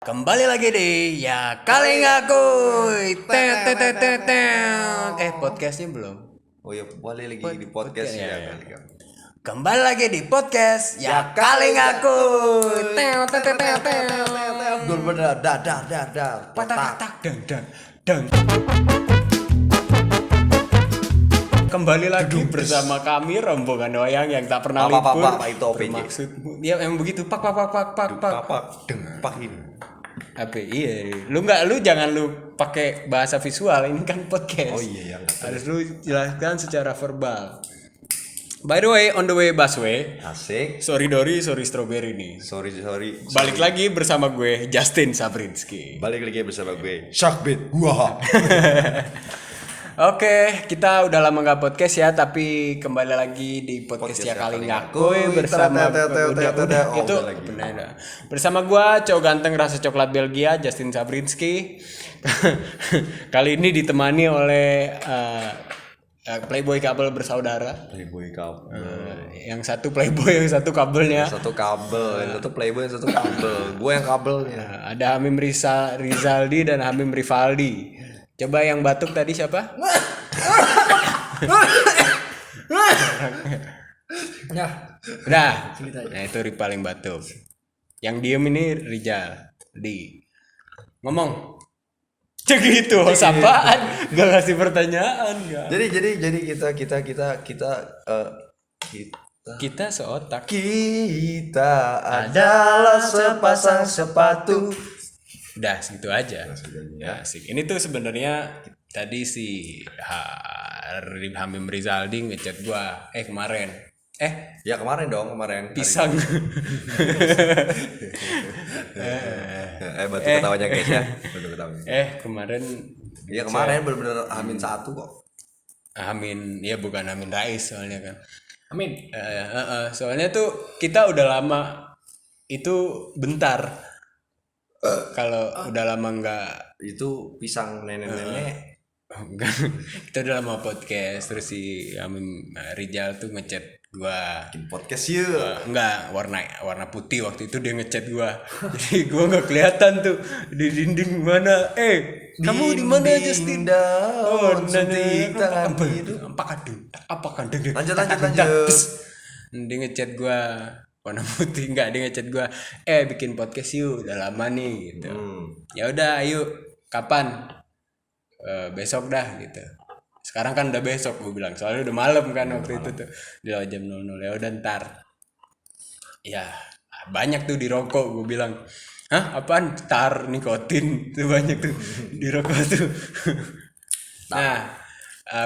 Kembali lagi di Ya Kali Ngakui. Podcastnya belum? Oh ya, boleh lagi di podcast ya. Kembali lagi di podcast Ya Kali Ngakui. Gol bener, dar. Patak dang. Kembali lagi bersama kami rombongan wayang yang tak pernah libur. Apa itu OPJ? Bermaksud, ya emang begitu. Pak. Dempak ini. Apa iya, lu jangan lu pakai bahasa visual, ini kan podcast. Oh iya, harus lu jelaskan secara verbal. By the way, on the way busway. Asik. Sorry strawberry nih. Sorry. Balik lagi bersama gue Justin Sabrinski. Balik lagi bersama gue Syakbit. Wah. Oke, kita udah lama nggak podcast ya, tapi kembali lagi di podcast Ya Kali Ngakui bersama itu benar. Bersama gua cowok ganteng rasa coklat Belgia Justin Sabrinski. Kali ini ditemani oleh Playboy Kabel bersaudara. Playboy kabel. Yang satu Playboy, yang satu kabelnya. Satu kabel, yang satu Playboy, yang satu kabel. Gue yang kabelnya. Ada Hamim Rizaldi dan Hamim Rivaldi. Coba yang batuk tadi siapa? Udah. Nah itu paling batuk. Yang diem ini Rizal. Ngomong. Cek gitu, apaan? Gak ngasih pertanyaan ya. Jadi kita seotak. Kita adalah sepasang sepatu. Udah segitu aja. Ya, asik. Ini tuh sebenarnya tadi si Hamim Rizaldi ngechat gua kemarin. Ya kemarin. Pisang. Batu ketawanya guys ya. Batu ketawanya. Kemarin. Iya kemarin bener-bener Amin 1 kok. Amin, ya bukan Amin Rais soalnya kan. Amin. Soalnya tuh kita udah lama itu bentar. Kalau udah lama nggak itu pisang nenek-nenek. Kita udah lama podcast, terus si Amin Rizal tuh ngechat gua bikin podcast yuk. Enggak, warna putih waktu itu dia ngechat gua. Jadi gua nggak kelihatan tuh di dinding mana. Kamu di mana Justin? Suntik tangan itu. Apa kandung? Lanjut. Dia ngechat gua warna putih, dia ngechat gua bikin podcast yuk, udah lama nih gitu. Ya udah ayo, kapan? Besok dah gitu. Sekarang kan udah besok gue bilang, soalnya udah malam kan waktu itu tuh di jam 00. Ya udah ntar. Ya banyak tuh di rokok, gue bilang. Hah, apaan? Tar nikotin tuh banyak tuh di rokok tuh. Nah,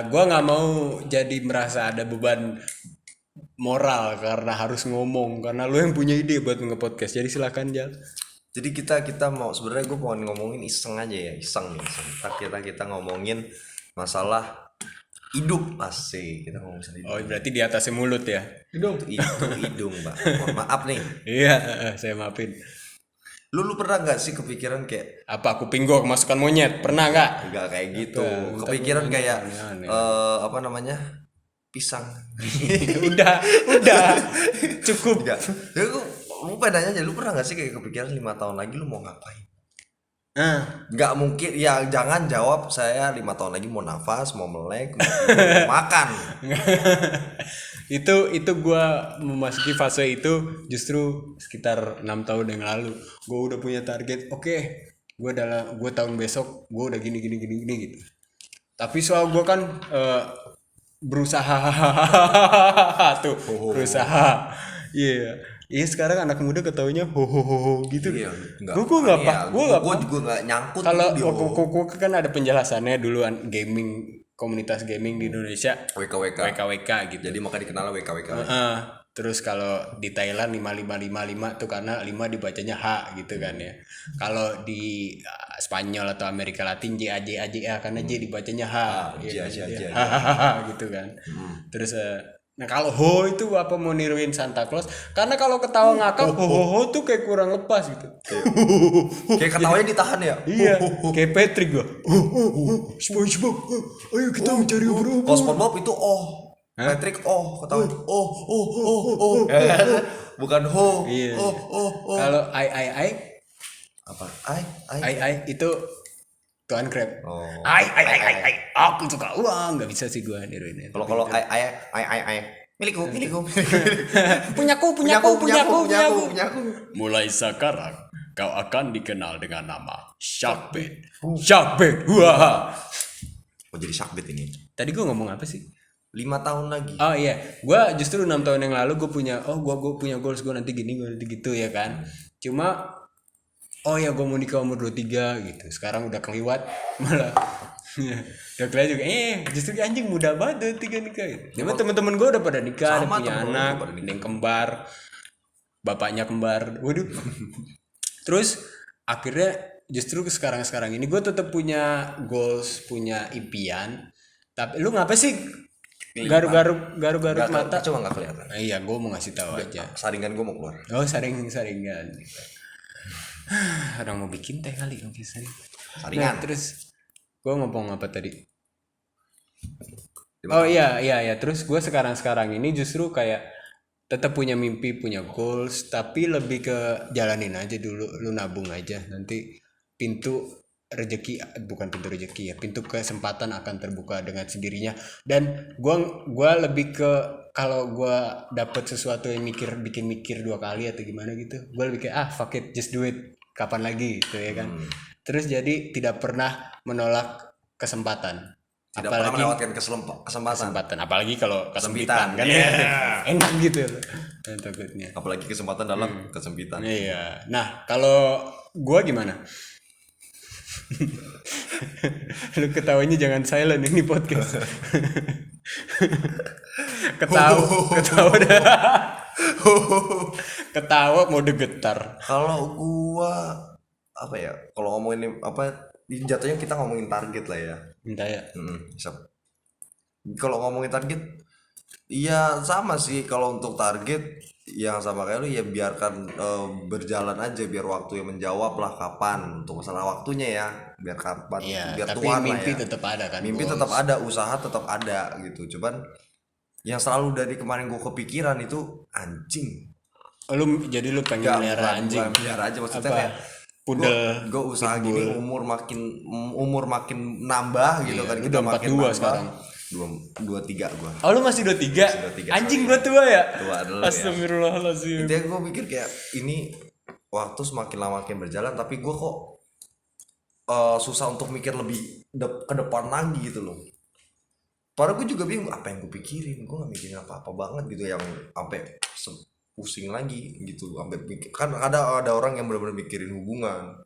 gue nggak mau jadi merasa ada beban moral karena harus ngomong, karena lu yang punya ide buat nge-podcast. Jadi silakan Jal. Jadi kita mau, sebenarnya gue mau ngomongin iseng aja ya, iseng. Kita ngomongin masalah hidup. Asik, kita ngomongin masalah hidup. Oh, berarti di atasnya mulut ya? Hidung, Mbak. Maaf nih. Iya, saya maafin. Lu pernah nggak sih kepikiran kayak apa kuping gua kemasukan monyet? Pernah nggak? Nggak kayak gitu. Kepikiran kayak apa namanya? Pisang. udah cukup. Enggak. Lu pengen nanya, lu pernah gak sih kayak kepikiran 5 tahun lagi lu mau ngapain? Nggak mungkin ya, jangan jawab saya 5 tahun lagi mau nafas, mau melek, mau makan. itu gua memasuki fase itu justru sekitar 6 tahun yang lalu. Gua udah punya target. Oke, gua tahun besok gua udah gini gitu. Tapi soal gua kan berusaha Iya sekarang anak muda ketaunya ho gitu. Iya, Gue nggak nyangkut. Kalau gue kan ada penjelasannya duluan, komunitas gaming di Indonesia WKWK gitu. Jadi maka dikenal WKWK. Terus kalau di Thailand 5555 tuh karena 5 dibacanya H gitu kan ya. Kalau di Spanyol atau Amerika Latin JAJA karena J dibacanya H. Gitu kan. Terus nah kalau ho itu apa mau niruin Santa Claus? Karena kalau ketawa ngakak ho tuh kayak kurang lepas gitu. Kayak ketawanya ditahan ya. Iya. Kayak Patrick gua. SpongeBob. Ayo kita mencari obrolan. Kalau SpongeBob itu Patrick ketawa. Bukan ho. Iya. Kalau I Apa? Ai itu Tuan Crab. Oh. Ai, aku suka uang, nggak bisa sih gue niruin. Kalau ai. Milikku. Punyaku. Mulai sekarang kau akan dikenal dengan nama Sharkbait. Wah. Oh jadi Sharkbait ini. Tadi gue ngomong apa sih? 5 tahun lagi. Oh iya, gue justru 6 tahun yang lalu gue punya goals gue nanti gini, gue nanti gitu ya kan. Cuma gue mau nikah umur 23 gitu. Sekarang udah keliwat malah. Udah kelihatan juga justru anjing muda banget 23 nikah gitu. Cuma teman-teman gue udah pada nikah, udah punya anak, ada yang kembar, bapaknya kembar. Waduh. Terus akhirnya justru sekarang ini gue tetap punya goals, punya impian. Tapi lu ngapa sih garuk mata? Coba nggak kelihatan. Iya, gue mau ngasih tahu aja. Saringan gue mau keluar. Oh, saringan. Orang mau bikin teh kali mungkin saringan. Nah, terus gue ngomong apa tadi? Oh iya. Terus gue sekarang ini justru kayak tetap punya mimpi, punya goals, tapi lebih ke jalanin aja dulu. Lu nabung aja, nanti bukan pintu rezeki ya, pintu kesempatan akan terbuka dengan sendirinya. Dan gue lebih ke kalau gue dapet sesuatu yang bikin mikir 2 kali atau gimana gitu, gue lebih kayak fuck it, just do it, kapan lagi gitu ya kan. Terus jadi tidak pernah menolak kesempatan, tidak pernah melewatkan kesempatan, apalagi kalau kesempitan kan ya. Enak gitu takutnya, apalagi kesempatan dalam kesempitan. Iya. Nah kalau gue gimana? Lu ketawanya jangan silent, ini podcast. Ketawa mode getar. Kalau gua apa ya, kalau ngomongin apa, jatuhnya kita ngomongin target lah ya. Minta ya. Kalau ngomongin target, iya sama sih. Kalau untuk target yang sama kayak lu ya biarkan berjalan aja, biar waktu yang menjawab lah kapan. Untuk masalah waktunya ya, biar kapan, biar tapi Tuhan mimpi lah ya. Tetap ada kan. Mimpi tetap ada, usaha tetap ada gitu. Cuman yang selalu dari kemarin gue kepikiran itu anjing. Jadi lu pengen melihara anjing? Biar aja maksudnya kayak pudel. Gue usaha gini, umur makin nambah gitu kan. Kita makin 42 sekarang. 23 gue. Oh lu masih 23? Anjing gue tua ya? Tua dulu. Astagfirullahaladzim. Intinya gue mikir kayak ini waktu semakin lama makin berjalan, tapi gue kok susah untuk mikir lebih ke depan lagi gitu loh. Padahal gue juga bingung apa yang gue pikirin. Gue gak mikirin apa-apa banget gitu yang sampai pusing lagi gitu. Sampai kan ada orang yang benar-benar mikirin hubungan.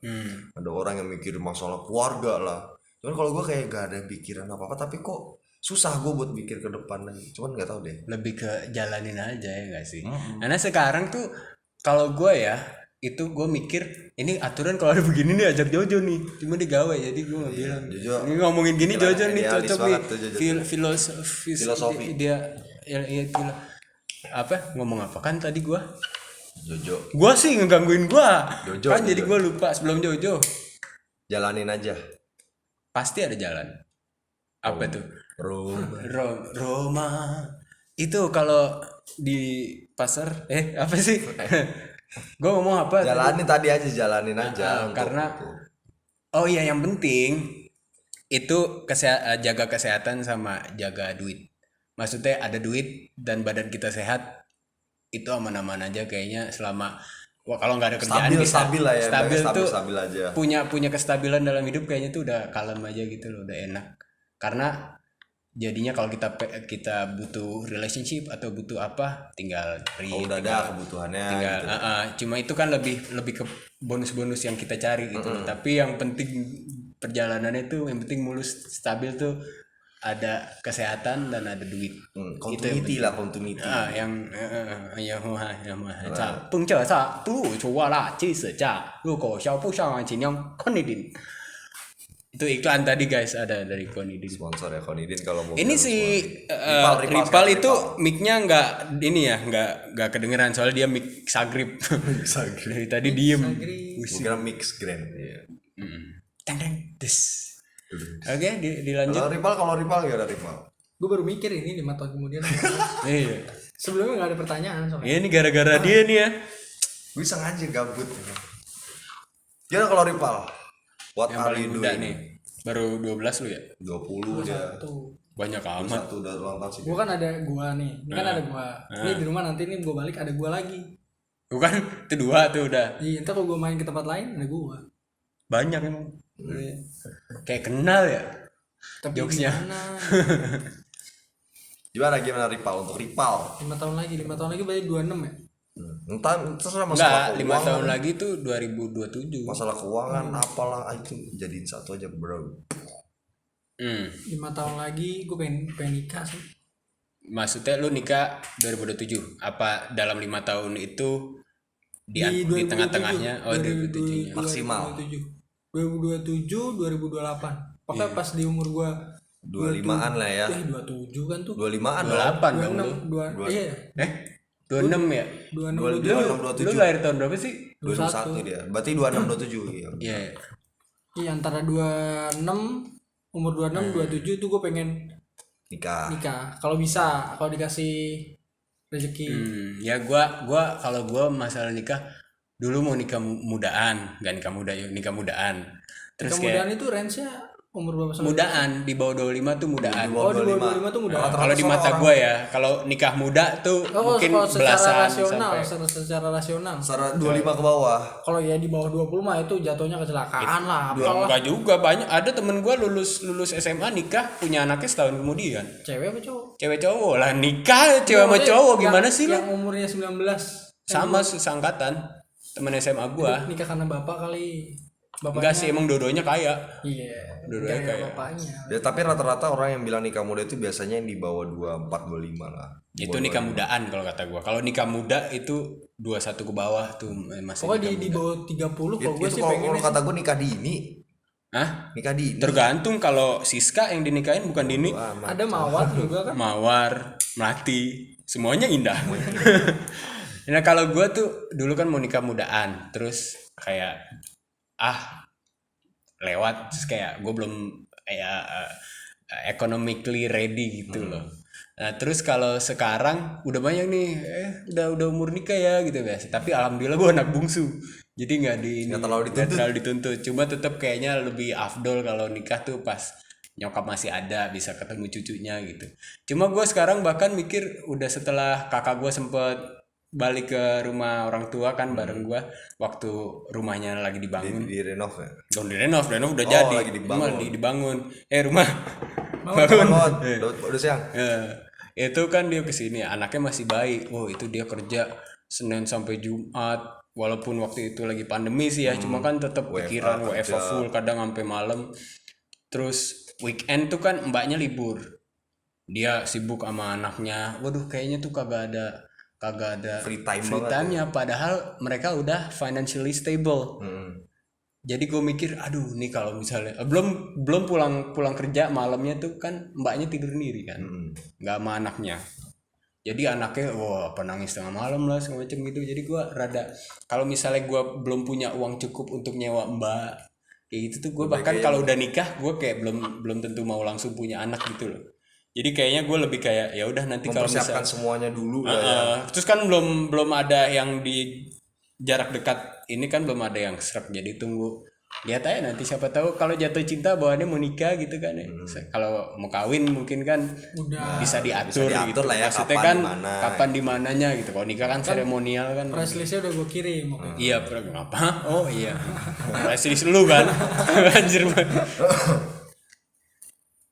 Ada orang yang mikirin masalah keluarga lah. Cuman kalau gue kayak gak ada pikiran apa-apa, tapi kok susah gue buat mikir ke depan lagi. Cuman nggak tahu deh. Lebih ke jalanin aja ya nggak sih? Karena sekarang tuh kalau gue ya itu gue mikir ini aturan kalau ada begini nih ajak Jojo nih, cuma digawe jadi gue nggak bilang. Ini ngomongin gini Jojo nih cocok nih. Filosofi dia ya apa ngomong apa kan tadi gue? Jojo. Gue sih ngegangguin gue. Kan Jojo. Jadi gue lupa sebelum Jojo. Jalanin aja. Pasti ada jalan. Apa tuh? Roma. Itu kalau di pasar apa sih? Gue ngomong apa? Jalanin aja. Karena yang penting itu jaga kesehatan sama jaga duit. Maksudnya ada duit dan badan kita sehat, itu aman-aman aja kayaknya selama kalau nggak ada kerjaan stabil lah ya. Stabil aja. Punya kestabilan dalam hidup kayaknya tuh udah kalem aja gitu loh, udah enak. Karena jadinya kalau kita butuh relationship atau butuh apa tinggal udah ada kebutuhannya tinggal gitu. Cuma itu kan lebih ke bonus-bonus yang kita cari gitu loh. Tapi yang penting perjalanannya itu yang penting mulus stabil tuh ada kesehatan dan ada duit. Continuity lah, continuity. Yang itu iklan tadi guys, ada dari Konidin, sponsor ya Konidin kalau mau. Ini si Ripal itu mic-nya nggak kedengeran soalnya dia mic sagrip. Dari tadi diem. Bukan mix grand. Teng des. Oke, dilanjut. Kalau Ripal gimana Ripal? Gue baru mikir ini 5 tahun kemudian. Iya. Sebelumnya nggak ada pertanyaan soalnya. Ini gara-gara dia nih ya. Gue sengaja gabut. Gimana kalau Ripal? What Yang are paling you muda doing? nih. Baru 12 lu ya? 20 dia. Satu. Banyak amat. Satu udah ulang tahun sih. Gua kan ada gua nih. Ini kan ada gua. Ini di rumah nanti nih gua balik ada gua lagi. Bukan itu 2 tuh udah. Iya, entar kalau gua main ke tempat lain ada gua. Banyak emang. Kayak kenal ya. Tapi Jokesnya. Gimana Ripal untuk Ripal? 5 tahun lagi berarti 26 ya? Entah terserah masalah Enggak, 5 tahun lagi tuh 2027. masalah keuangan apalah itu jadiin satu aja bro. 5 tahun lagi gue pengen nikah sih. Maksudnya lu nikah 2027? Apa dalam 5 tahun itu di 2027, tengah-tengahnya? Oh, 2027 nya. Maksimal. 2027, 2028. Pokoknya pas di umur gua 25-an lah ya. 27 kan tuh. 25-an dong. 28 dong lu. 26, iya. 26 ya? 26, 27. Lu lahir tahun berapa sih? 21 dia. Berarti 26 27 ya. Iya. Iya, antara 26 umur 26 27 tuh gue pengen Nikah. kalau bisa, kalau dikasih rezeki. Ya gua kalau gua masalah nikah dulu mau nikah mudaan, enggak nikah muda yuk, nikah mudaan. Terus Kemudian kayak itu range-nya umur berapa sampai? mudaan di bawah 25 tuh mudaan. Oh, di bawah 25 tuh muda. Kalau di mata gua ya, kalau nikah muda tuh Oh, mungkin kalau secara belasan rasional, sampai secara rasional. Secara 25 ke bawah. Kalau ya di bawah 20 mah itu jatuhnya kecelakaan lah, apalah. enggak juga banyak ada temen gua lulus SMA nikah punya anaknya setahun kemudian. Cewek apa cowok? Cewek cowok lah nikah cewek sama cowok gimana sih lu? Yang umurnya 19. Sama seangkatan temen SMA gua. Nikah karena bapak kali. Enggak sih emang dua-duanya kaya. Iya. Dua-duanya Kayak kayak. bapaknya. Ya tapi rata-rata orang yang bilang nikah muda itu biasanya yang di bawah 24 25 lah. Itu nikah mudaan kalau kata gua. Kalau nikah muda itu 21 ke bawah tuh masih. Pokoknya di bawah 30 kalau gue Itu sih kalau pengennya kata gue nikah dini. Hah? Nikah dini. Tergantung kalau Siska yang dinikahin bukan Dini. ada mawar juga kan. Mawar, Melati, semuanya indah. Nah kalau gue tuh dulu kan mau nikah mudaan, terus kayak lewat, terus kayak gue belum kayak economically ready gitu loh. Nah terus kalau sekarang udah banyak nih, udah umur nikah ya gitu guys. Tapi alhamdulillah gue anak bungsu, jadi nggak terlalu dituntut. Cuma tetap kayaknya lebih afdol kalau nikah tuh pas nyokap masih ada, bisa ketemu cucunya gitu. Cuma gue sekarang bahkan mikir udah setelah kakak gue sempet balik ke rumah orang tua kan bareng gue waktu rumahnya lagi dibangun. Di renov ya. Belum direnov udah jadi. Lagi dibangun. Rumah dibangun. Rumah Bangun. Udah siang. Itu kan dia kesini, anaknya masih bayi. Itu dia kerja Senin sampai Jumat. Walaupun waktu itu lagi pandemi sih ya, cuma kan tetap pikiran WFH full, kadang sampai malam. Terus weekend tuh kan mbaknya libur. Dia sibuk sama anaknya. Waduh, kayaknya tuh kagak ada Free time time-nya padahal mereka udah financially stable. Jadi gue mikir, aduh nih kalau misalnya belum pulang kerja malamnya tuh kan mbaknya tidur sendiri kan, nggak sama anaknya. Jadi anaknya apa nangis tengah malam lah segala macam gitu. Jadi gue rada kalau misalnya gue belum punya uang cukup untuk nyewa mbak kayak gitu tuh gue bahkan kalau udah nikah gue kayak belum tentu mau langsung punya anak gitu loh. Jadi kayaknya gue lebih kayak ya udah nanti kalau mempersiapkan semuanya dulu ya. Terus kan belum ada yang di jarak dekat ini kan belum ada yang serak, jadi tunggu lihat aja nanti siapa tahu kalau jatuh cinta bawaannya mau nikah gitu kan ya. Kalau mau kawin mungkin kan bisa diatur gitu lah ya, maksudnya kan kapan di mananya gitu. Kalau nikah kan seremonial kan. Press listnya udah gue kirim. Iya apa? Oh iya. Press list lu kan. Anjir.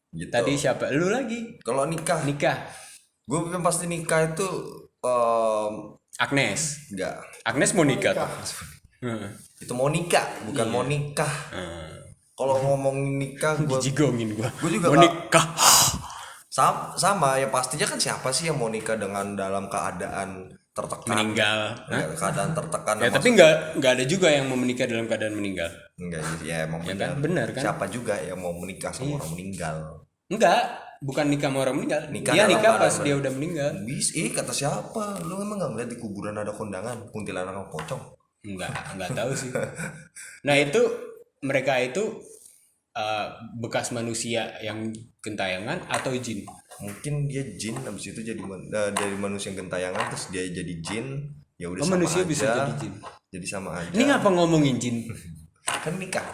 Gitu. Tadi siapa? Lu lagi? Kalau nikah. Gue pasti nikah itu Agnes. Enggak. Agnes mau nikah. Itu mau nikah, bukan mau nikah. Kalau ngomongin nikah gue jigongin gue juga mau nikah. Sama ya pastinya kan siapa sih yang mau nikah dengan dalam keadaan tertekan meninggal. Keadaan tertekan ya tapi nggak ada juga yang mau menikah dalam keadaan meninggal. Enggak ya emang ya kan? Benar kan siapa juga yang mau menikah sama orang meninggal. Enggak, bukan nikah sama orang meninggal. Dia nikah pas dia udah meninggal. Kata siapa? Lu emang nggak ngeliat di kuburan ada kondangan kuntilanak sama pocong? Enggak tahu sih. Nah itu mereka itu bekas manusia yang gentayangan atau jin? Mungkin dia jin, habis itu jadi dari manusia yang gentayangan terus dia jadi jin. Ya udah sama manusia aja. Bisa jadi jin. Jadi sama aja. Ini ngapa ngomongin jin? Kan nikah.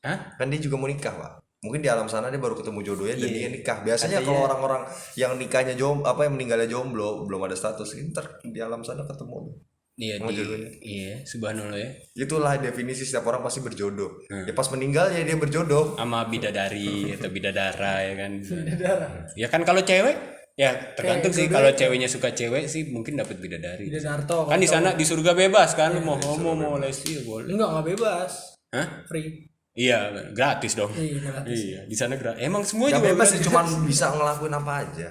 Hah? Kan dia juga mau nikah, Pak. Mungkin di alam sana dia baru ketemu jodohnya dan Iya. dia nikah. Biasanya kalau orang-orang yang nikahnya yang meninggalnya jomblo, belum ada status, ntar di alam sana ketemu. Iya Sama jodohnya. iya, subhanallah ya. Itulah definisi setiap orang pasti berjodoh. Ya pas meninggal ya dia berjodoh. Sama bidadari atau bidadara ya kan. Ya kan kalau cewek ya tergantung sih, kalau ceweknya suka cewek sih mungkin dapat bidadari. Darto Kan di sana di surga bebas kan, lu mau homo mau lesbi ya boleh. enggak bebas. Hah? Free. Iya, gratis dong. Iya, gratis. Iya, di sana gratis. Emang semua Ya juga bebas sih, cuman bisa ngelakuin apa aja.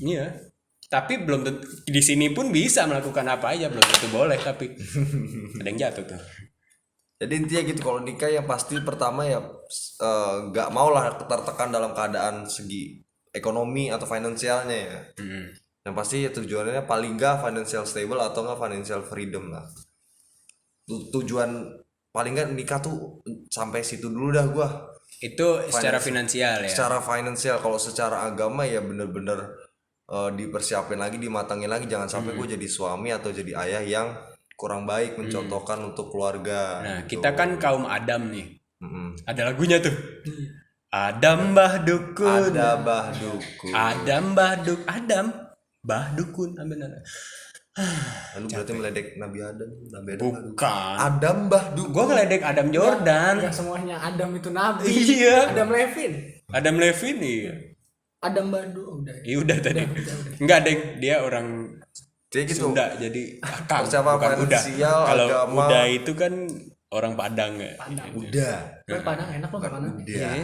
Iya. Tapi belum tentu di sini pun bisa melakukan apa aja, belum tentu boleh tapi ada yang jatuh tuh. Jadi intinya gitu, kalau nikah yang pasti pertama ya nggak mau lah tertekan dalam keadaan segi ekonomi atau finansialnya ya. Yang pasti ya tujuannya paling nggak financial stable atau nggak financial freedom lah. Tujuan paling nggak nikah tuh sampai situ dulu dah gua. Itu secara finansial ya. Secara finansial, kalau secara agama ya bener-bener dipersiapin lagi, dimatangin lagi, jangan sampai gue jadi suami atau jadi ayah yang kurang baik mencontohkan untuk keluarga. Nah, gitu. kita kan kaum Adam nih. Ada lagunya tuh. Adam Mbah Dukun. Ada Bahduku. Adam Mbah Dukun. Ah, benar. Lalu berarti meledek Nabi Adam. Bukan. Adam Bahduku. Gua ngeledek Adam Jordan. Enggak semuanya Adam itu nabi. Iya. Adam Levin. Adam Levin nih. Adam Bandu udah. Iya udah tadi. Enggak, Deng. Dia orang Jadi gitu. Sunda, jadi akang, Persiapan bukan udah. finansial, Kalau agama. udah itu kan orang Padang ya. Udah. Padang enak loh Padang. Udah.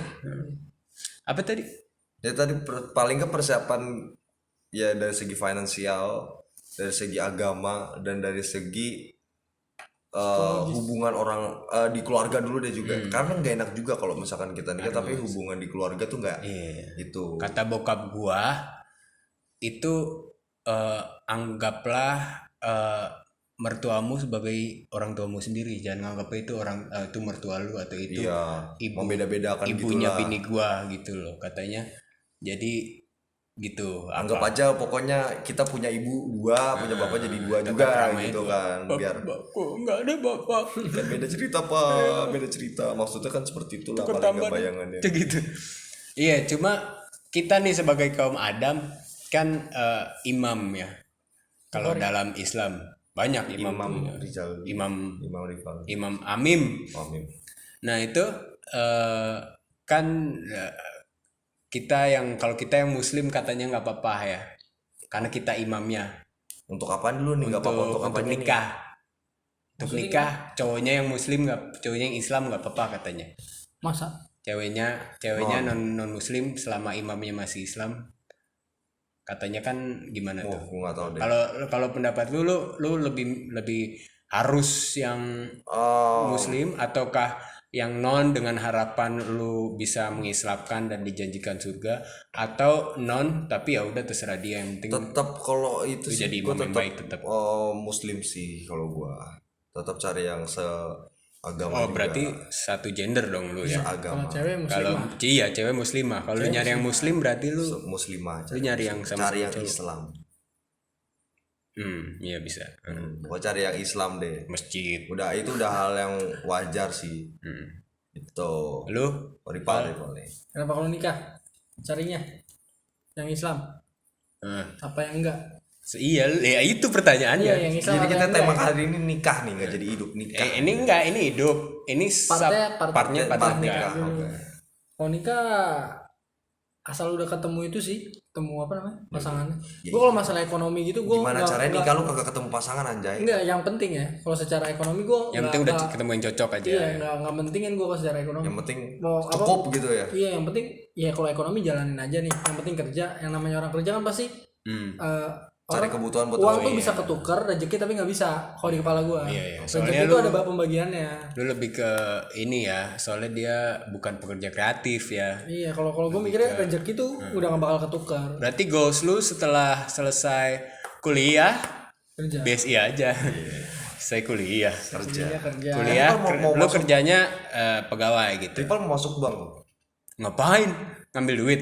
Apa tadi? Ya tadi paling ke persiapan ya dari segi finansial, dari segi agama, dan dari segi hubungan orang di keluarga dulu deh juga. Karena nggak enak juga kalau misalkan kita nikah tapi hubungan di keluarga tuh nggak itu. Kata bokap gua itu anggaplah mertuamu sebagai orang tuamu sendiri, jangan anggap itu orang itu mertua lu atau itu Iya, ibu membeda-bedakan ibunya gitulah. bini gua gitu loh katanya. Jadi gitu, Anggap aja pokoknya kita punya ibu dua, punya bapak jadi dua juga ramai gitu dua. kan. Biar Bapakku nggak ada bapak. kan beda cerita Pak, beda cerita. Maksudnya kan seperti itulah paling nggak bayangannya. Gitu. Iya, cuma kita nih sebagai kaum Adam kan imam ya. Kalau dalam Islam banyak imam. Imam Rizal, Imam Rifal, Imam Amim. Amin. Nah itu kan kita yang kalau kita yang Muslim katanya nggak apa-apa ya, karena kita imamnya. Untuk apaan dulu nih? Nggak apa-apa untuk Untuk apanya nih? nikah. Untuk nikah cowoknya yang Muslim nggak, cowoknya yang Islam nggak apa-apa katanya. Masa? Ceweknya non Muslim selama imamnya masih Islam. Katanya kan gimana tuh? Gue nggak tahu deh. Kalau pendapat lu lebih harus yang Muslim ataukah yang non dengan harapan lu bisa mengislamkan dan dijanjikan surga, atau non tapi ya udah terserah dia, yang penting Tetap kalau itu sih jadi gue imam yang tetap baik tetap. Muslim sih kalau gua. Tetap cari yang seagama Oh juga. berarti satu gender dong lu ya. Seagama. Cewek Muslim. Kalau iya cewek muslimah, kalau lu nyari yang muslim berarti lu Muslimah. lu nyari yang sama Cari yang cowok. Islam. Iya bisa. Gua cari yang Islam deh. Masjid. Udah itu udah hal yang wajar sih. Itu. Lu Ripal nih. Kenapa kalau nikah carinya yang Islam? Apa yang enggak? iya ya itu pertanyaannya. Iya, yang Islam. Jadi apa kita yang tema enggak? kali ini nikah nih, nggak jadi hidup nikah. Ini enggak, ini hidup. Ini partnya Part nikah. nikah. Oke. Kalau nikah asal udah ketemu itu sih, ketemu apa namanya pasangannya. Ya, Gue kalau masalah ekonomi gitu gue Gimana caranya nikah lu kagak ketemu pasangan anjay? enggak, yang penting ya kalau secara ekonomi gue Yang penting udah ketemu yang cocok aja. iya nggak pentingin gue kalau secara ekonomi. Yang penting Mau apa? cukup gitu ya. Iya yang penting ya kalau ekonomi jalanin aja nih. Yang penting kerja. Yang namanya orang kerja kan pasti Cari kebutuhan buat uang lu. tuh bisa ketukar, rezeki tapi nggak bisa kalau di kepala gue. Iya. Rezeki Soalnya itu ada bab pembagiannya. lu lebih ke ini ya, soalnya dia bukan pekerja kreatif ya. Iya kalau gue mikirnya rezeki tuh udah nggak bakal ketukar. Berarti goals lu setelah selesai kuliah Kerja. BSI aja. Saya kuliah. Iya, kerja. Kuliah mau lu kerjanya pegawai gitu. Ripal mau masuk bank. Ngapain? Ngambil duit?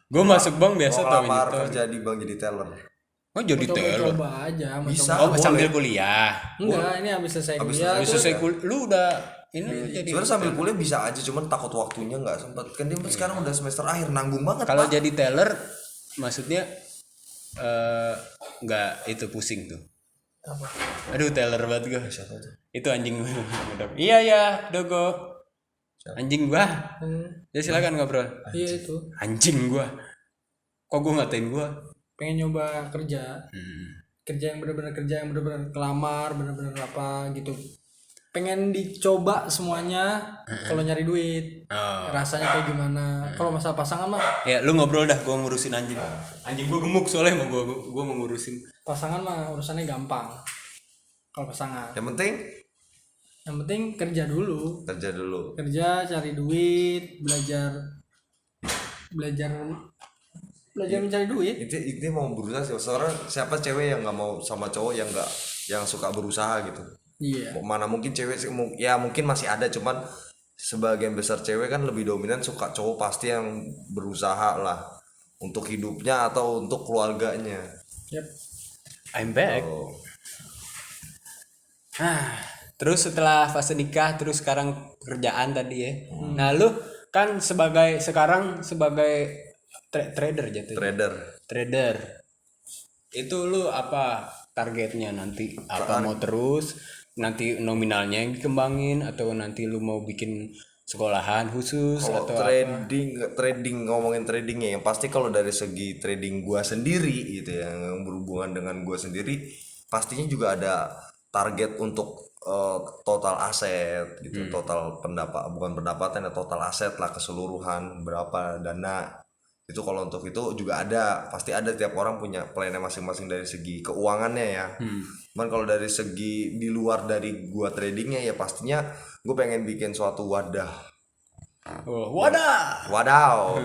Gue masuk bank biasa Mau tau ngelamar gitu. kerja di bank jadi teller. Oh jadi teller. Coba aja, mau Bisa. coba. Oh sambil kuliah. Enggak, ini habis selesai kuliah. Habis selesai lu udah ini jadi. Sebenarnya sambil kuliah bisa aja, cuman takut waktunya nggak sempat. Kan dia sekarang udah semester akhir, nanggung banget. Kalau Pak. jadi teller maksudnya nggak itu pusing tuh. Apa? Aduh teller banget gue. Siapa tuh? Itu anjing gue. Iya ya Dogo. Anjing gua. Ya silakan ngobrol. Iya itu. Anjing gua. Kok gua ngatain gua? Pengen nyoba kerja. Kerja yang bener-bener kelamar, bener-bener apa gitu. Pengen dicoba semuanya kalau nyari duit. Rasanya kayak gimana? Kalau masalah pasangan mah, Ya lu ngobrol dah, gua ngurusin anjing. Anjing gua gemuk soalnya mau gua mau ngurusin. pasangan mah urusannya gampang. Kalau pasangan. Yang penting kerja dulu. Kerja, cari duit, belajar mencari duit. Itu mau berusaha sih. Seorang siapa cewek yang nggak mau sama cowok yang suka berusaha gitu. Iya. Mana mungkin cewek sih, ya mungkin masih ada, cuman sebagian besar cewek kan lebih dominan suka cowok pasti yang berusaha lah untuk hidupnya atau untuk keluarganya. Yep. I'm back. Terus setelah fase nikah, terus sekarang pekerjaan tadi ya. Nah lu kan sekarang sebagai trader jatuh. Trader. Itu lu apa targetnya nanti? Apa mau terus nanti nominalnya yang dikembangin atau nanti lu mau bikin sekolahan khusus Kalau atau trading ngomongin tradingnya, yang pasti kalau dari segi trading gua sendiri gitu ya, yang berhubungan dengan gua sendiri, pastinya juga ada target untuk total aset gitu, total pendapatan ya, total aset lah keseluruhan berapa dana itu. Kalau untuk itu juga pasti ada, tiap orang punya plannya masing-masing dari segi keuangannya ya. Cuman kalau dari segi di luar dari gua tradingnya ya, pastinya gue pengen bikin suatu wadah. Wadaw.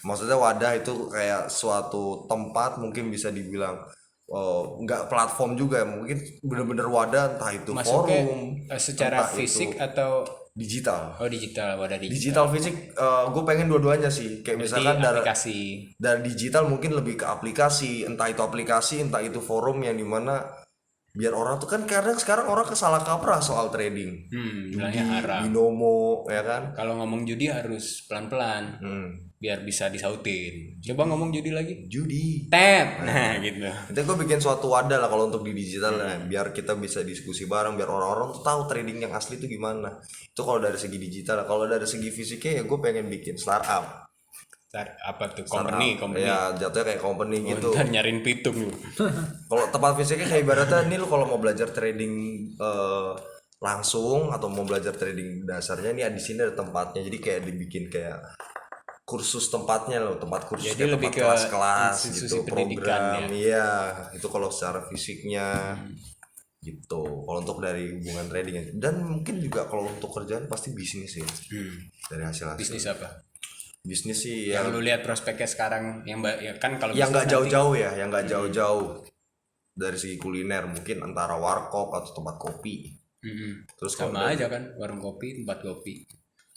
Maksudnya wadah itu kayak suatu tempat, mungkin bisa dibilang nggak platform juga, mungkin bener-bener wadah, entah itu masuknya forum secara entah fisik itu atau digital. wadah digital Fisik, gue pengen dua-duanya sih. Kayak misalkan aplikasi. dari digital mungkin lebih ke aplikasi, entah itu aplikasi, entah itu forum yang dimana biar orang tuh kan, kadang sekarang orang kesalah kaprah soal trading, judi, binomo, ya kan. Kalau ngomong judi harus pelan-pelan biar bisa disautin. Coba ngomong judi lagi. Judi. Tap. Nah gitu. Itu gue bikin suatu wadah lah kalau untuk di digital lah, biar kita bisa diskusi bareng, biar orang-orang tuh tahu trading yang asli itu gimana. Itu kalau dari segi digital. Kalau dari segi fisiknya ya gue pengen bikin startup. Apa tuh? Company. Ya jatuhnya kayak company gitu. Ntar nyariin pitung lu. Kalau tempat fisiknya kayak ibaratnya nih, lu kalau mau belajar trading langsung atau mau belajar trading dasarnya, nih di sini ada tempatnya. Jadi kayak dibikin kayak kursus tempatnya loh, tempat kursus. Jadi kayak lebih tempat ke kelas institusi gitu, pendidikan program. Iya, itu kalau secara fisiknya gitu. Kalau untuk dari hubungan trading, dan mungkin juga kalau untuk kerjaan pasti bisnis sih. Dari hasil Bisnis apa? Bisnis sih Yang lu lihat prospeknya sekarang ya kan kalau yang nggak bisnis nanti- jauh-jauh ya, yang nggak jauh-jauh dari segi kuliner, mungkin antara warkop atau tempat kopi. Terus kalau sama aja kan warung kopi, tempat kopi.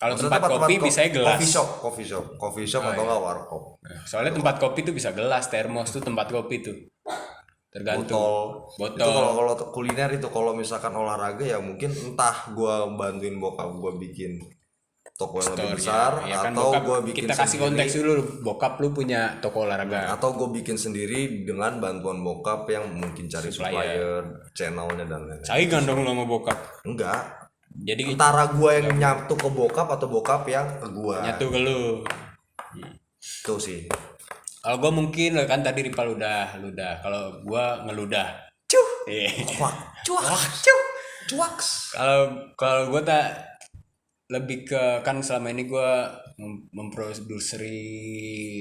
Kalau maksudnya tempat kopi bisa gelas. coffee shop atau nggak warkop. Soalnya tempat kopi tuh bisa gelas, termos tuh tempat kopi tuh. Tergantung. Botol. Itu kalau kuliner itu, kalau misalkan olahraga ya mungkin entah gua bantuin bokap gua bikin toko yang lebih besar, ya kan, atau bokap, gua bikin kita kasih sendiri, konteks dulu, bokap lu punya toko olahraga. atau gue bikin sendiri dengan bantuan bokap yang mungkin cari supplier, channelnya dan lain-lain. Saingan dong lu sama bokap. Enggak. Jadi Antara gua yang nyatu ke bokap atau bokap yang ke gua. nyatu ke lu. Tuh sih. Kalau gua mungkin kan tadi Ripal udah ludah. Kalau gua ngeludah. Cuh. Cuaks. Kalau gua tak lebih ke, kan selama ini gua memproduksi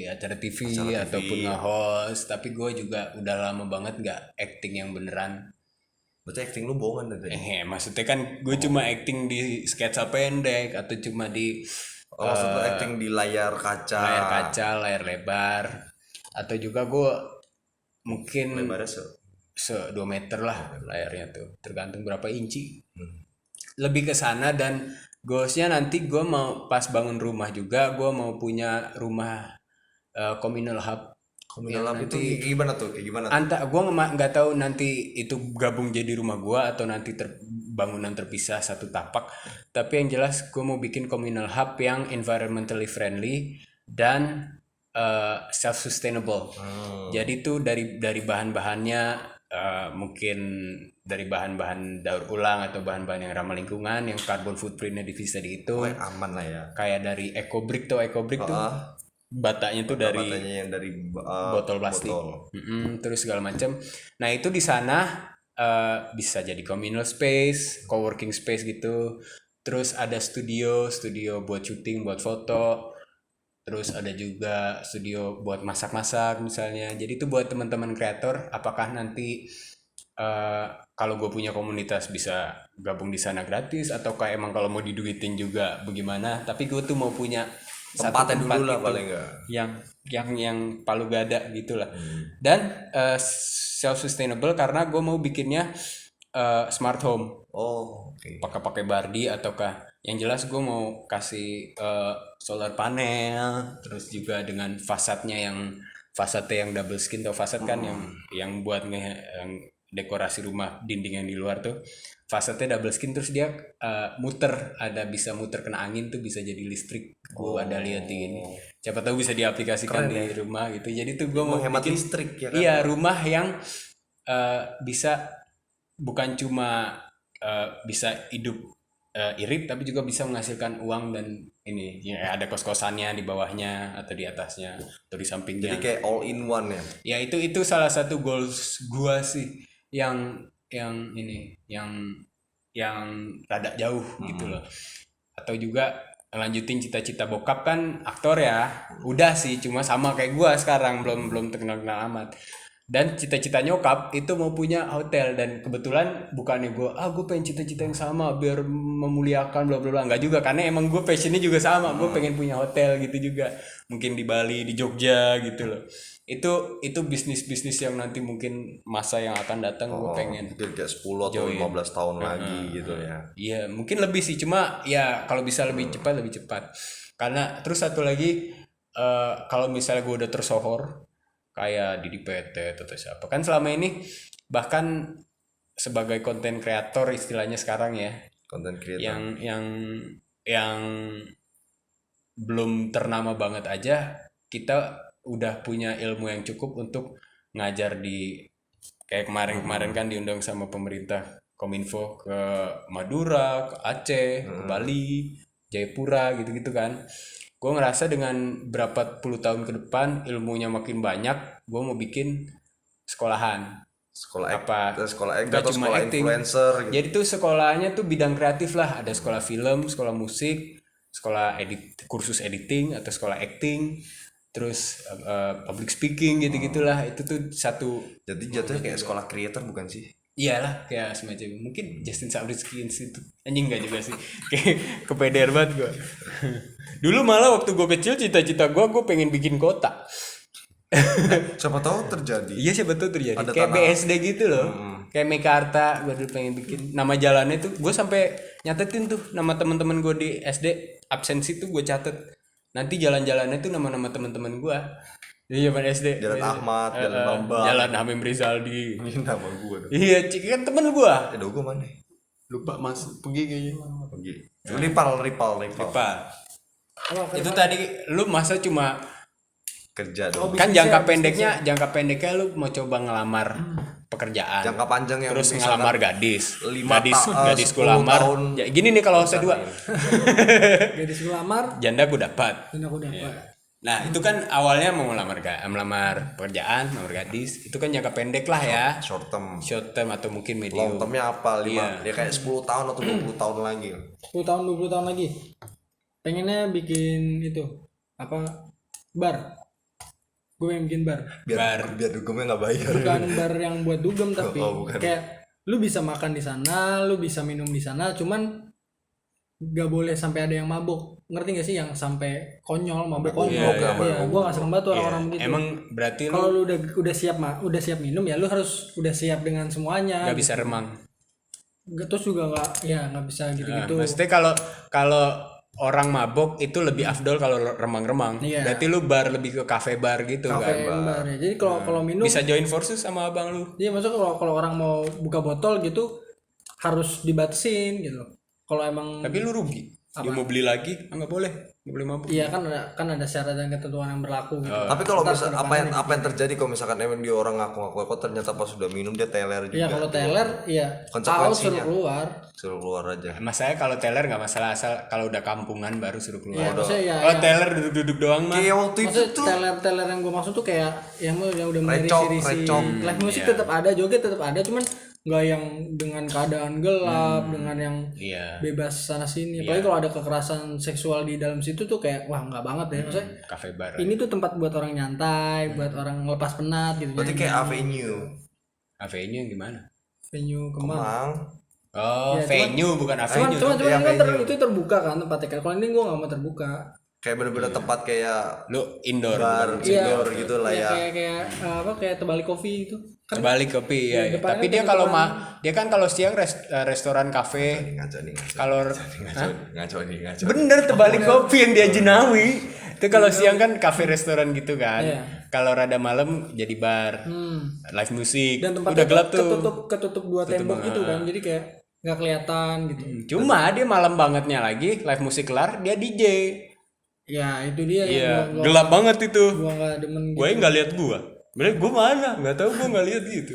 acara TV ataupun nge-host, tapi gua juga udah lama banget nggak acting yang beneran. Berarti acting lu bohongan dari. Maksudnya kan gue cuma acting di sketsa pendek atau cuma di Maksudnya acting di layar kaca. layar lebar, atau juga gue mungkin Lebarnya 2 meter lah layarnya tuh, tergantung berapa inci. Lebih ke sana, dan goalsnya nanti gue mau pas bangun rumah juga, gue mau punya rumah communal hub. Communal hub itu gimana tuh? Kayak gimana? Gue nggak tahu nanti itu gabung jadi rumah gue atau nanti bangunan terpisah satu tapak. Tapi yang jelas gue mau bikin communal hub yang environmentally friendly dan self sustainable. Jadi tuh dari bahan-bahannya mungkin dari bahan-bahan daur ulang atau bahan-bahan yang ramah lingkungan, yang carbon footprintnya bisa dihitung. Aman lah ya. Kayak dari ecobrick tuh batanya tuh dari Yang dari botol plastik. Terus segala macam. Nah itu di sana bisa jadi communal space, co-working space gitu. Terus ada studio buat syuting, buat foto. Terus ada juga studio buat masak-masak misalnya. Jadi itu buat teman-teman kreator. Apakah nanti kalau gue punya komunitas bisa gabung di sana gratis, ataukah emang kalau mau diduitin juga bagaimana? Tapi gue tuh mau punya tempatnya satu tempat dulu lah gitu, paling enggak. yang palu gada gitulah. Dan self sustainable karena gue mau bikinnya smart home. Oke. Pakai Bardi ataukah yang jelas gue mau kasih solar panel, terus juga dengan fasadnya yang double skin atau fasad kan yang buat yang dekorasi rumah dinding yang di luar tuh fasadnya double skin, terus dia bisa muter kena angin tuh, bisa jadi listrik. Gue ada lihat di ini, siapa tahu bisa diaplikasikan di rumah gitu. Jadi tuh gue mau Menghemat bikin listrik ya kan? Iya, rumah yang bisa bukan cuma bisa hidup irit, tapi juga bisa menghasilkan uang. Dan ini ya, ada kos-kosannya di bawahnya atau di atasnya atau di sampingnya. Jadi kayak all in one ya. Ya itu salah satu goals gua sih yang rada jauh gitu loh. Atau juga lanjutin cita-cita bokap, kan aktor ya. Udah sih, cuma sama kayak gua sekarang, belum terkenal amat. Dan cita-cita nyokap itu mau punya hotel, dan kebetulan bukannya gue pengen cita-cita yang sama biar memuliakan bla bla bla, enggak juga, karena emang gue passionnya juga sama. Gue pengen punya hotel gitu juga, mungkin di Bali, di Jogja gitu loh. Itu bisnis yang nanti mungkin masa yang akan datang gue pengen mungkin kayak 10 atau 15 tahun lagi gitu ya. Iya, mungkin lebih sih, cuma ya kalau bisa lebih cepat. Karena terus satu lagi, kalau misalnya gue udah tersohor kayak Didi Petet atau siapa, kan selama ini bahkan sebagai konten kreator istilahnya sekarang ya, Content creator yang belum ternama banget aja, kita udah punya ilmu yang cukup untuk ngajar di kayak kemarin kan diundang sama pemerintah Kominfo ke Madura, ke Aceh, ke Bali, Jayapura gitu-gitu kan. Gue ngerasa dengan berapa puluh tahun ke depan ilmunya makin banyak, gue mau bikin sekolahan. Enggak cuma acting, influencer gitu. Jadi tuh sekolahnya tuh bidang kreatif lah, ada sekolah film, sekolah musik, sekolah kursus editing atau sekolah acting, terus public speaking gitu-gitulah. Itu tuh satu. Jadi jatuhnya kayak sekolah creator bukan sih? Iyalah, kayak semacam mungkin Justin Sabriski Institute. Anjing enggak juga sih. Kayak kepedean banget gue. Dulu malah waktu gue kecil, cita-cita gue pengen bikin kota. Siapa tahu terjadi. Iya, siapa tahu terjadi. Ada kayak tanah. BSD gitu loh. Kayak Mekarta, gue dulu pengen bikin. Nama jalannya tuh gue sampai nyatetin tuh nama teman-teman gue di SD, absensi tuh gue catet. Nanti jalan-jalannya tuh nama-nama teman-teman gue. Iya, zaman SD. Jalan Ahmad, Jalan Bambang. Jalan Hamim Rizaldi. Ini nama gue dong. Iya, kan temen gue. Gue mana? Lupa Mas, pergi kayaknya. Pergi. Ripal. Itu tadi lu masa cuma Kerja dong. kan jangka pendeknya lu mau coba ngelamar pekerjaan. Jangka panjang yang terus misalkan ngelamar gadis 10 ku lamar. tahun. Ya, gini nih kalau saya 2. Gadis gue lamar Janda gue dapat. dan aku dapat. Nah, itu kan awalnya mau melamar pekerjaan, melamar gadis. Itu kan jangka pendek lah ya. Short term. Short term atau mungkin Long medium. termnya apa? 5 ya kayak 10 tahun atau 20 tahun lagi. 10 tahun 20 tahun lagi pengennya bikin itu apa, bar. Gue pengen bikin bar, Biar dugemnya nggak bayar. bukan bar yang buat dugem, tapi bukan. kayak lu bisa makan di sana, lu bisa minum di sana, cuman gak boleh sampai ada yang mabuk. Ngerti gak sih, yang sampai konyol, mabuk konyol. Iya, gue gak serem banget tuh orang-orang begitu. Emang berarti Kalau lu lu udah siap minum ya, lu harus udah siap dengan semuanya. gak bisa remang. Terus juga nggak bisa gitu-gitu. Maksudnya kalau orang mabok itu lebih afdol kalau remang-remang. Iya. Berarti lu bar lebih ke cafe bar gitu kan. Bar ya. Jadi kalau minum Bisa join forces sama abang lu. iya maksudnya kalau orang mau buka botol gitu harus dibatasin gitu. Kalau emang Tapi lu rugi. Dia mau beli lagi, nggak boleh mabuk. iya kan ada syarat dan ketentuan yang berlaku gitu. Tapi kalau misal apa yang terjadi kalau misalkan emang dia orang ngaku-ngaku kok ternyata pas sudah minum dia teler juga. Iya kalau teler iya Konsekuensinya. suruh keluar aja. Masalahnya kalau teler nggak masalah, asal kalau udah kampungan baru suruh keluar. Iya, maksudnya ya, Kalau teler duduk-duduk doang mah. Kayak waktu itu maksudnya tuh teler yang gue maksud tuh kayak yang udah Recok. live musik tetap ada, joget tetap ada, cuman nggak yang dengan keadaan gelap, dengan yang Iya. bebas sana sini. Apalagi kalau ada kekerasan seksual di dalam situ tuh kayak wah nggak banget ya. Maksudnya Cafe bar. ini tuh tempat buat orang nyantai, buat orang lepas penat gitu. berarti kayak avenue. Avenue yang gimana? Venue Kemang. Emang Oh, Ya, venue bukan Cuman avenue. ini kan itu terbuka kan tempatnya kan. Kalau ini gue nggak mau terbuka. kayak bener-bener tempat kayak Lu indoor. bar indoor gitu lah ya. Kayak terbalik kopi itu. Sebalik kopi ya. depannya Tapi dia kalau dia kan kalau siang restoran kafe. Ngaco nih. Kalau Ngaco nih. bener terbalik kopi yang dia Jenawi. Itu kalau siang kan kafe restoran gitu kan. Iya. Kalau rada malam jadi bar. Live musik. Dan tempatnya Udah gelap tuh. ketutup dua tembok gitu kan. Jadi kayak nggak kelihatan gitu. Cuma dia malam bangetnya lagi live musik kelar dia DJ. Ya itu dia Iya, yang gua gelap banget itu. nggak demen gitu. Gue nggak lihat gua. Bener gua mana? Nggak tahu gua nggak lihat gitu.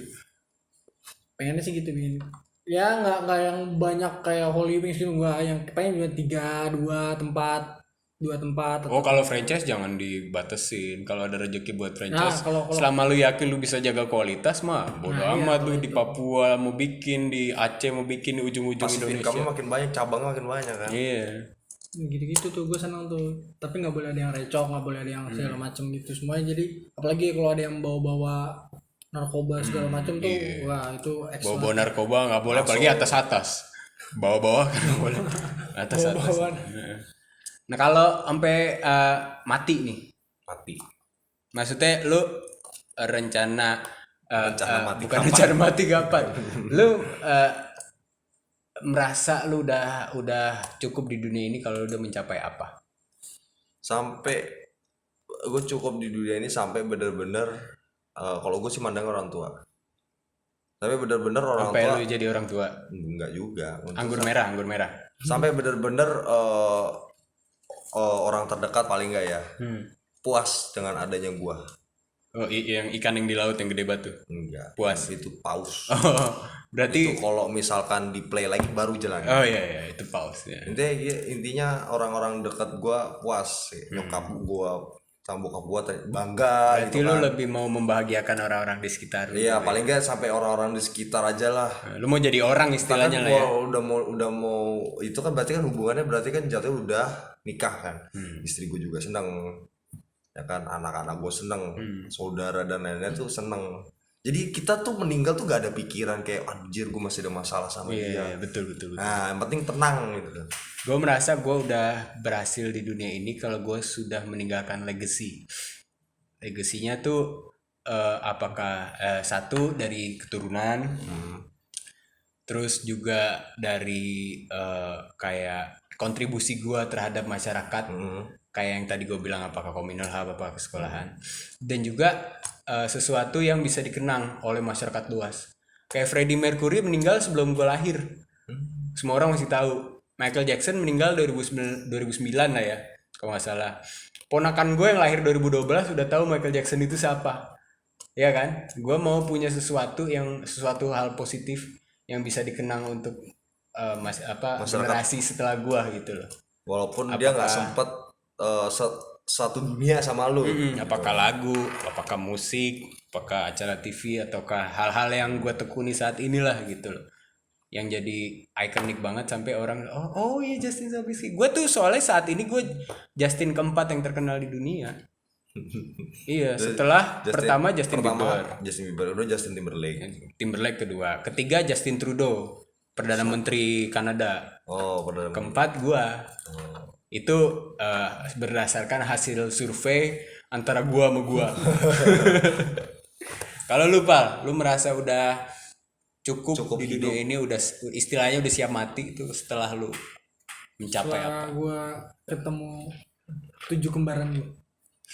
Pengennya sih gitu bikin. Ya nggak yang banyak kayak Holy Wings gitu, nggak yang pengen juga dua tempat. Oh kalau franchise jangan dibatasin. Kalau ada rezeki buat franchise, kalau- selama lu yakin lu bisa jaga kualitas mah, bodo amat lu di Papua mau bikin, di Aceh mau bikin, di ujung-ujung Pasif Indonesia. income makin banyak, cabangnya makin banyak kan. Iya. Gitu-gitu tuh gue senang tuh. Tapi nggak boleh ada yang recok, nggak boleh ada yang segala macem gitu semuanya. Jadi apalagi kalau ada yang bawa-bawa narkoba segala macem tuh, wah itu ekstra. Bawa-bawa narkoba nggak boleh, apalagi atas-atas. Bawa-bawa kan nggak boleh. Atas-atas. Bawa-bawaan. Heeh. Nah kalau sampai mati nih, Mati. maksudnya lu rencana mati bukan rencana mati kapan? Lu merasa lu udah cukup di dunia ini kalau lu udah mencapai apa? Sampai gue cukup di dunia ini sampai bener-bener kalau gue sih mandang orang tua. Tapi bener-bener orang Sampai tua lu jadi orang tua. enggak juga. Anggur merah. Sampai bener-bener orang terdekat paling enggak ya. Puas dengan adanya gua. Oh, yang ikan yang di laut yang gede batu. Enggak. Puas. Itu paus. Oh, berarti Itu kalau misalkan di play lagi baru jalan. oh iya itu pause ya. Intinya orang-orang dekat gua puas. Nyokap gua sama bokap gua bangga Berarti gitu lu kan. lebih mau membahagiakan orang-orang di sekitar lu. Iya, paling enggak sampai orang-orang di sekitar aja lah. Lu mau jadi orang istilahnya lah ya. Udah mau itu kan berarti kan hubungannya berarti kan jatuhnya udah nikah kan. Istri gue juga seneng, ya kan, anak-anak gue seneng, saudara dan lain-lain tuh seneng. Jadi kita tuh meninggal tuh gak ada pikiran kayak anjir gue masih ada masalah sama dia. Iya, betul. Nah yang penting tenang gitu kan. Gue merasa gue udah berhasil di dunia ini kalau gue sudah meninggalkan legacy. Legasinya tuh apakah satu dari keturunan, terus juga dari kayak kontribusi gue terhadap masyarakat, kayak yang tadi gue bilang apakah communal hub, apakah sekolahan, dan juga sesuatu yang bisa dikenang oleh masyarakat luas. Kayak Freddie Mercury meninggal sebelum gue lahir, semua orang masih tahu. Michael Jackson meninggal 2009 lah ya, kalau nggak salah. Ponakan gue yang lahir 2012 sudah tahu Michael Jackson itu siapa, ya kan? Gue mau punya sesuatu hal positif yang bisa dikenang untuk generasi setelah gue gitu loh. Walaupun dia nggak sempet satu dunia sama lu. Apakah lagu, apakah musik, apakah acara TV, ataukah hal-hal yang gue tekuni saat inilah gitu loh, yang jadi ikonik banget sampai orang oh iya Justin Zabiskie. Gue tuh soalnya saat ini gue Justin keempat yang terkenal di dunia. Iya, setelah pertama Justin Bieber, udah Justin Timberlake kedua, ketiga Justin Trudeau, Perdana Menteri Kanada. Oh, Perdana Menteri. Keempat gua. Itu berdasarkan hasil survei antara gua sama gua. Kalau lu Pal, lu merasa udah cukup di dunia ini, udah istilahnya udah siap mati itu setelah lu mencapai apa? Setelah gue ketemu 7 kembaran gue.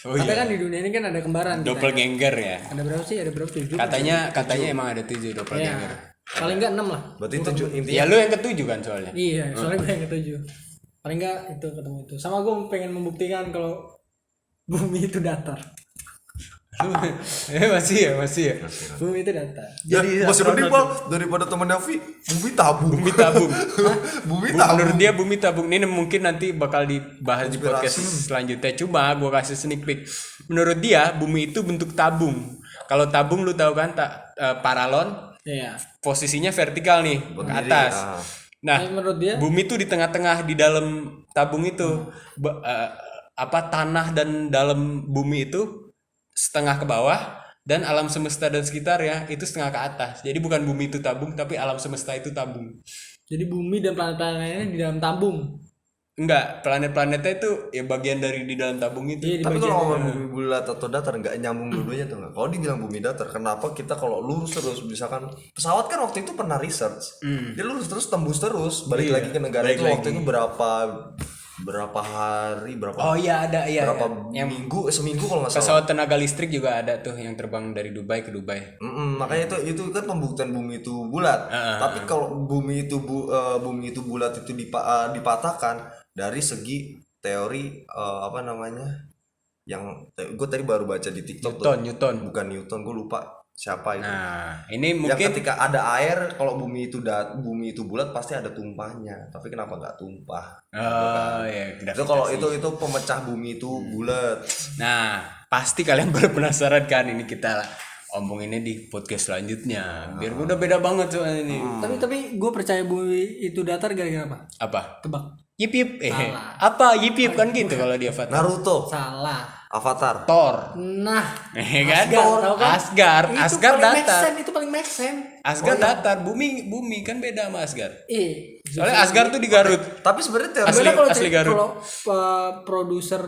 Oh Katanya iya, kan di dunia ini kan ada kembaran. doppelganger ya. Ada berapa sih? Ada berapa? 7. Katanya emang ada 7 Ya, doppelganger. paling enggak 6 lah. Berarti tujuh intinya Ya lu yang ketujuh kan soalnya. Iya, soalnya gue yang ketujuh. Paling enggak itu ketemu itu. Sama gue pengen membuktikan kalau bumi itu datar. masih ya. Bumi itu datar. jadi masih mending Pal daripada temen Davi bumi tabung. Bumi tabung. Bumi tabung. Menurut dia bumi tabung ini mungkin nanti bakal dibahas di podcast selanjutnya. Cuma gue kasih sneak peek. Menurut dia bumi itu bentuk tabung. Kalau tabung lu tahu kan paralon, Iya. posisinya vertikal nih ke atas. Nah, Tapi menurut dia bumi itu di tengah-tengah di dalam tabung itu. Tanah dan dalam bumi itu setengah ke bawah dan alam semesta dan sekitar ya itu setengah ke atas. Jadi bukan bumi itu tabung tapi alam semesta itu tabung. jadi bumi dan planet-planet lainnya di dalam tabung. Enggak, planet-planetnya itu ya bagian dari di dalam tabung itu. Iya, di Tapi bagian. kalau ngomong bumi bulat atau datar nggak nyambung dua-duanya tuh nggak. Kalau dibilang bumi datar, kenapa kita kalau lurus terus misalkan pesawat kan waktu itu pernah research, dia lurus terus tembus terus balik lagi ke negara itu waktu itu berapa hari Oh iya ada iya. berapa Yang minggu seminggu kalau nggak salah. pesawat tenaga listrik juga ada tuh yang terbang dari Dubai ke Dubai. Makanya itu kan pembuktian bumi itu bulat. Tapi kalau bumi itu bulat itu dipatahkan dari segi teori apa namanya yang gue tadi baru baca di TikTok Newton. bukan Newton, gue lupa siapa itu. Nah, ini Yang mungkin ketika ada air, kalau bumi itu bulat pasti ada tumpahnya. Tapi kenapa nggak tumpah? ya Itu kalau itu pemecah bumi itu bulat. Nah, pasti kalian baru penasaran kan ini kita omonginnya di podcast selanjutnya. Biar udah beda banget soalnya ini. Tapi gue percaya bumi itu datar gara-gara apa? Apa? Tebak. Yip yip. Apa yip yip kan gitu kalau dia Avatar. Naruto, Salah. Avatar. Thor. Nah, Kan? tahu kan? Asgard datar. Itu paling make sense. Asgard datar, bumi kan beda sama Asgard. Iya. Soalnya Asgard tuh di Garut. Tapi sebenarnya teori Asli- Sebenarnya kalau asli Garut. kalau produser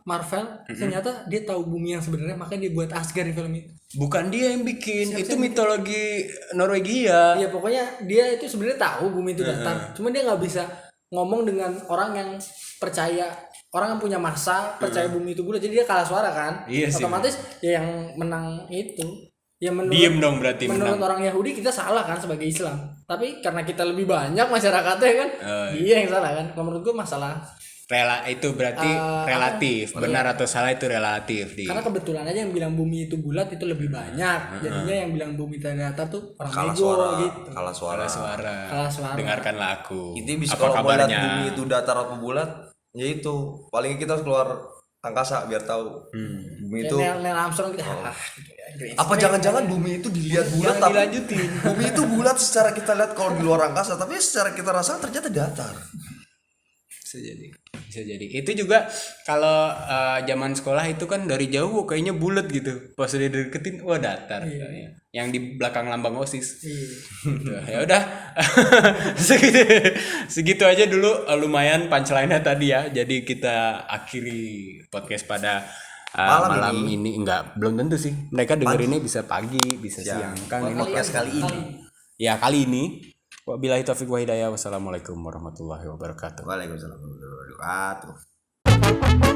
Marvel ternyata dia tahu bumi yang sebenarnya makanya dia buat Asgard di film itu. Bukan dia yang bikin, itu mitologi Norwegia. Iya pokoknya dia itu sebenarnya tahu bumi itu datar, cuma dia nggak bisa ngomong dengan orang yang percaya, orang yang punya massa percaya bumi itu bulat, jadi dia kalah suara kan. Iya sih. Otomatis ya yang menang itu. Ya menurut, Diem dong berarti menurut menang. orang Yahudi kita salah kan sebagai Islam, tapi karena kita lebih banyak masyarakatnya kan, dia yang salah kan. Kalau menurut gue masalah Itu berarti relatif. Benar atau salah itu relatif di. karena kebetulan aja yang bilang bumi itu bulat itu lebih banyak, jadinya yang bilang bumi itu datar tuh orang kalah bego suara, gitu. kalah suara. Kalah suara. Dengarkanlah aku. Ini bisa Apa kalau mau lihat kabarnya? bumi itu datar atau bulat, ya itu paling kita harus keluar angkasa biar tahu bumi itu. Neil Armstrong gitu. Apa jangan-jangan bumi itu dilihat bulat tapi dilanjutin. bumi itu bulat secara kita lihat kalau di luar angkasa, tapi secara kita rasakan ternyata datar. Bisa jadi itu juga kalau zaman sekolah itu kan dari jauh kayaknya bulat gitu, pas udah deketin wah datar. Yang di belakang lambang OSIS gitu. Ya udah segitu aja dulu, lumayan punchline-nya tadi ya, jadi kita akhiri podcast pada malam ini. Enggak, belum tentu sih mereka dengerinnya bisa pagi bisa siang kan ini Podcast kali ini. ya kali ini. Wabillahi taufiq wa hidayah. Wassalamualaikum warahmatullahi wabarakatuh. Waalaikumsalam warahmatullahi wabarakatuh.